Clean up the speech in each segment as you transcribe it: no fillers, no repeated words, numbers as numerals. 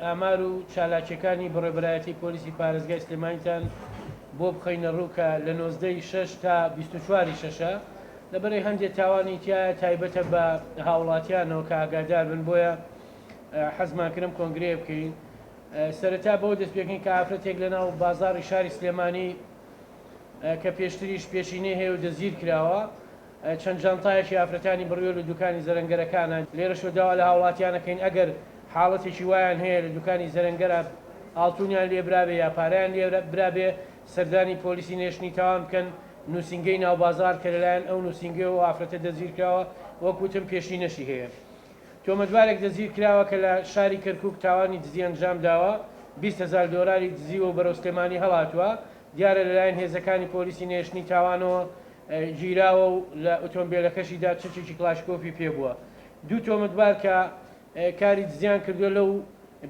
ئامار و چالاکیەکانی بەڕێوەبەرایەتی پۆلیسی پارێزگای سلێمانیتان بۆ بخەینە ڕووکە لە 19 تا 24 شەشە لەبەرەی هەندێک تاوانی تایە تایبەتە بە هاوڵاتیانەوە کە ئاگادار بن بۆیە حەزمانکردم کۆنگرێ بکەین. سەرەتا بەوە دەست پێکەین کە ئافرەتێک لەناو بازاڕی شاری سلێمانی کە پێشتریش پێشینەی هەیە و دەزگیر کراوە چەند جانتایەکی ئافرەتانی بڕیۆ لە دوکانی زەرەنگەرەکانە لێرەشەوە داوا لە هاوڵاتیانەکەین ئەگەر حاڵەتێکی وایان هەیە لە دوکانی زەرەنگەرە ئاڵتونیان لێبرابێ یا پارەیان لێبرابێ سەردانی پۆلیسی نێشتنی تاوان بکەن نووسنگەی ناوبازار کە لەلایەن ئەو نووسنگە و ئافرەتە دەزگیر کراوە وەکوتم پێشینەشی هەیە. تۆمەتبارێک دەزگیر کراوە کە لە شاری کەرکووک تاوانی دزی ئەنجام داوە 20,000 دۆلاری دزیوە و بەرەو سلێمانی هەڵاتووە دیارە لەلایەن هێزەکانی پۆلیسی نێشتنی تاوانەوە گیراوە و لە ئۆتۆمبیلەکەشیدا چەکی کلاشکۆفی پێبووە. دوو تۆمەتبار کە کاری دزیان کردووە لەو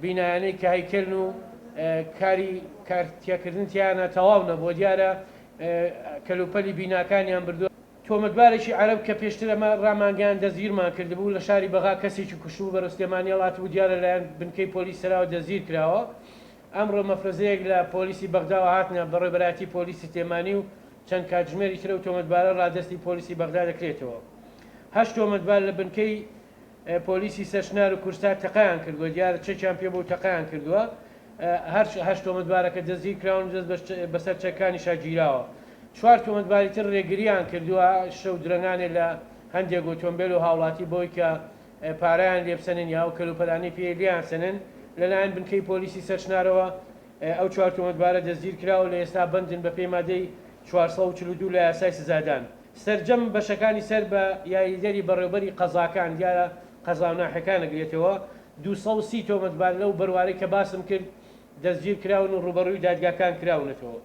بینایانەی کە هەیکردن و کاری کارتیاکردن تیانە تەواو نەبووە دیارە کەلوپەلی بیناکانیان بردووە. تۆمەتبارێکی عەرەب کە پێشتر ئەمە ڕامانگەیان دەزگیرمان کردبوو لە شاری بەغا کەسێکی کوشتبوو بەرەو سلێمانی هەڵاتبوو دیارە لەلایەن بنکەی پۆلیس سەراوە دەزگیر کراوە. ئەمڕۆ مەفرەزەیەک لە پۆلیسی بەغداوە هاتنە بەڕێوەبەرایەتی پۆلیسی سلێمانی و چەند کاتژمێری ترە و تۆمەتبارە ڕادەستی پۆلیسی بەغدا دەکرێتەوە. 8 تۆمەتبار لە بنکەی پۆلیسی سەرشنار و کورسات تەقایان کردووە دیارە چەکیان پێ بۆ تەقایان کردووە. هەر 8 تۆمەتبارەکە دەزگیر کراون دەست بەسەر چەکانی شاگیراوە. 4 تۆمەتباری تر ڕێگریان کردووە شەو درەنگانێ لە هەندێک ئۆتۆمبیل و هاوڵاتی بۆی کە پارەیان لێبسەنن یا و کەلوپەلانی پێ لیان سنن لەلایەن بنکەی پۆلیسی سەرشنارەوە ئەو 4 تۆمەتبارە دەزگیر کراوە لە ئێستا بندن بە پێی مادەی 442 لە یاسای سزادان. سەرجەم بەشەکانی سەر بە یاریدەری بەڕێوەبەری قەزاکان دیارە قەزا و ناحەکان ئەگرێتەوە 230 تۆمەتبار لەو بەروارەی کە باسم کرد دەستگیر کراون و ڕوبەڕووی دادگاکان کراونەتەوە.